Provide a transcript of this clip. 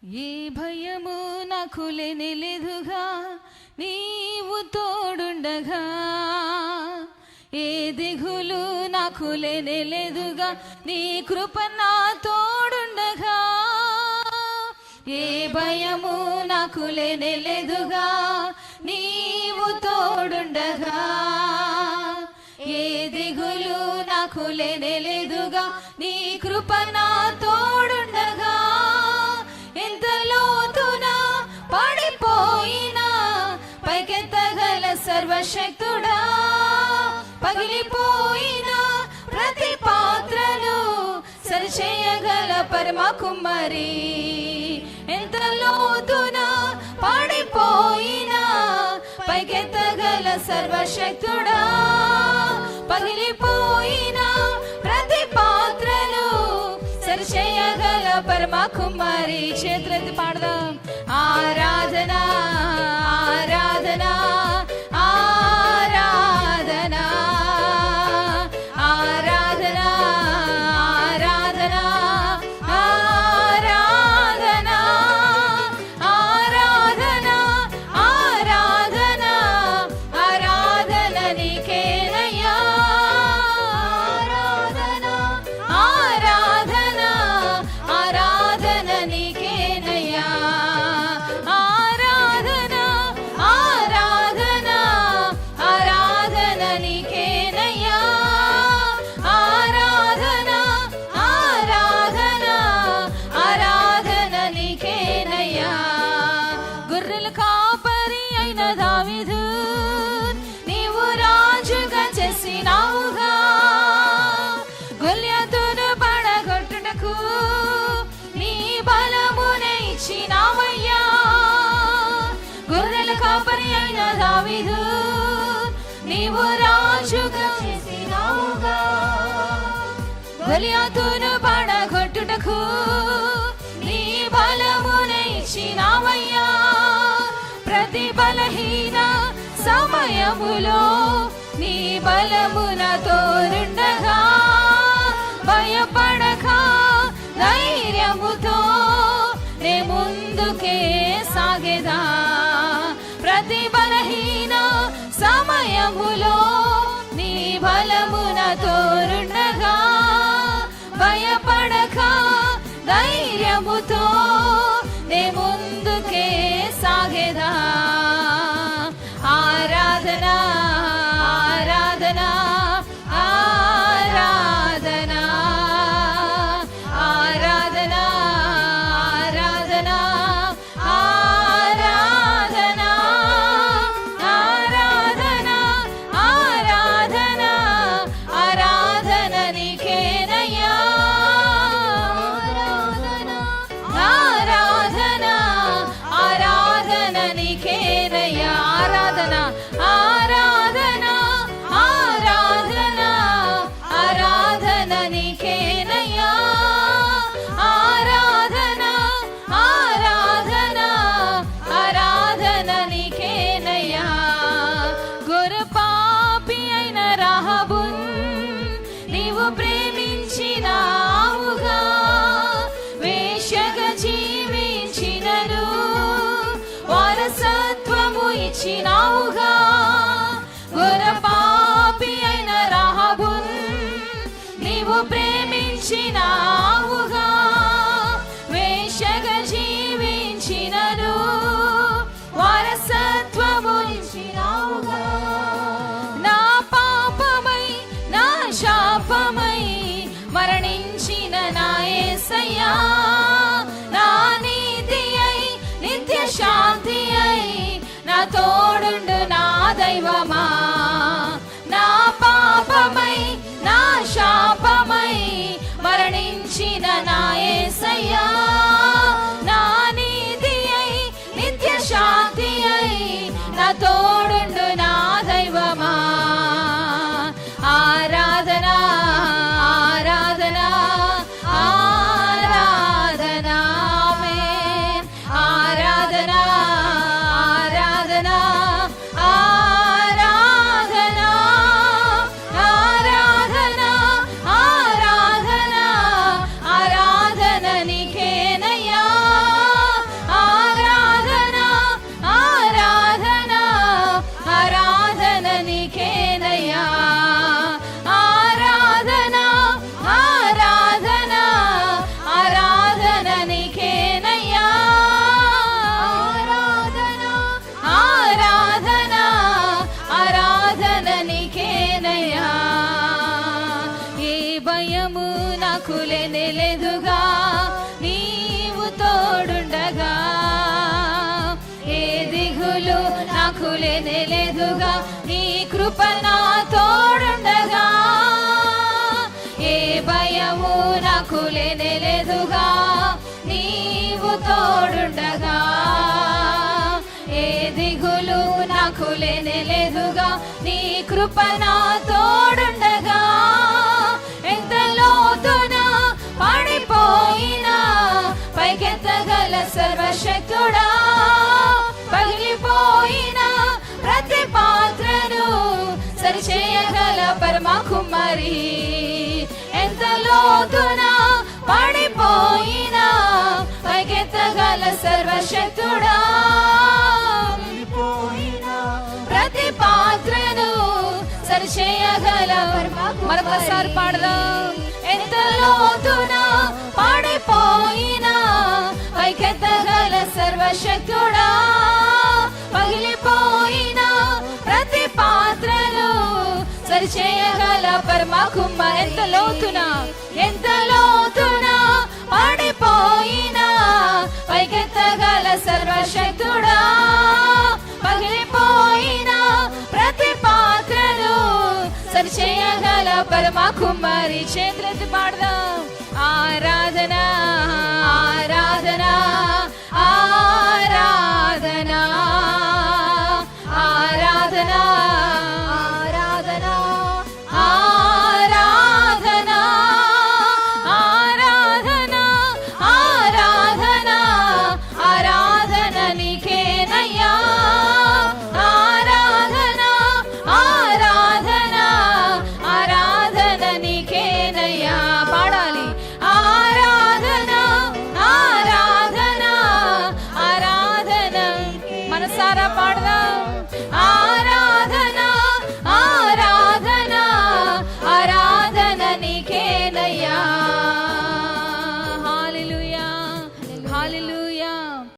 ఏ భయము నాకు లేనిలేదుగా నీవు తోడుండగా, ఏ దిగులు నాకు లేనిలేదుగా నీ కృప నా తోడుండగా, ఏ భయము నాకు లేనిలేదుగా నీవు తోడుండగా, ఏ దిగులు నాకు లేనిలేదుగా నీ కృప నా తోడుండగా, ఎంత లోతున పడిపోయినా పైకెత్తగల సర్వశక్తుడా, పగిలిపోయిన ప్రతి పాత్రను సరిచేయగల పరమ కుమ్మరి, ఎంత లోతున పడిపోయినా పైకెత్తగల సర్వశక్తుడా, పగిలిపోయిన ప్రతి పాత్రను సరిచేయగల పరమ కుమారి. చేతులెత్తి పాడదాం. ఆరాధన ఆరాధన ఆరాధన ఆరాధన ఆరాధన ఆరాధన ఆరాధన ఆరాధన ఆరాధన నీకేనయ్యా, ఆరాధన ఆరాధన ఆరాధన నీకేనయ్యా, ఆరాధన ఆరాధన ఆరాధన నీకేనయ్యా, ఆరాధన ఆరాధన ఆరాధన నీకేనయ్యా. గొర్రెల కాపరి అయిన దావీదు నీవు రాజుగా చేసినావుగా, గొల్యాతును పడగొట్టుటకు నీ బలమునే ఇచ్చినావయ్యా. గొర్రెల కాపరి అయిన దావీదు నీవు రాజుగా చేసినావుగా, గొల్యాతును పడగొట్టుటకు నీ బలమునే ఇచ్చినావయ్యా. ప్రతి బలహీన సమయములో నీ బలమున తోడుండగా, భయపడక ధైర్యముతో నే ముందుకే సాగేదా. ప్రతి బలహీన సమయములో నీ బలమున తోడుండగా, భయపడక ధైర్యముతో నే ముందుకే సాగేదా. ఆరాధన ఆరాధన ఆరాధన ఆరాధన ఆరాధన ఆరాధన ఆరాధన ఆరాధన ఆరాధన నీకేనయ్యా, ఆరాధన ఆరాధన నీకేనయ్యా. ఆరాధన ఆరాధన ఆరాధన ఆరాధన నీకేనయ్యా, ఆరాధన ఆరాధన ఆరాధన నీకేనయ్యా. గొర్రెపాపి అయిన రాహాబున్ నీవు ప్రేమించినావుగా, వేశ్యగా జీవించినను వారసత్వము ఇచ్చినావుగా. గొర్రెపాపి అయిన రాహాబున్ నీవు ప్రేమించినావుగా, వేశ్యగా జీవించినను వారసత్వము ఇచ్చినావుగా. నా పాపమై నా శాపమై మరణించిన నా యేసయ్యా, నా నీతి అయి నిత్య శాంతి అయి నా తోడుండు నా దైవమా. నా పాపమై నా శాపమై మరణించిన నా యేసయ్యా, నా నీతి అయి నిత్య శాంతి అయి నా తోడుండు నా దైవమా. ఆరాధన ఆరాధన ఆరాధన ఆమేన్. ఆరాధన ఆరాధన ఆరాధన ఆరాధన ఆరాధన ఆరాధన నీకే లేదుగా నీ కృప నా తోడుండగా ఏ భయము నాకు లేదుగా నీవు తోడుండగా ఏ దిగులు నాకు లేదుగా నీ కృప నా తోడుండగా ఎంత లోతున పడిపోయినా పైకెత్తగల సర్వశక్తుడా పగిలిపోయిన ప్రతి పాత్రను సరిచేయగల పరమ కుమారి ఎంత లోతున పడిపోయినా పైకెత్తగల సర్వశక్తుడా ప్రతి పాత్రను సరిచేయగల మరొకసారి పాడదాం ఎంత లోతున పడిపోయినా పైకెత్తగల సర్వశక్తుడా పగిలిపోయిన ప్రతి పాత్రను సరిచేయగల పరమ కుమారి ఎంత లోతున పడిపోయినా పైకెత్తగల సర్వశక్తుడా పగిలిపోయిన ప్రతి పాత్రను సరిచేయగల పరమ కుమారి చేతులెత్తి పాడదాం ఆరాధన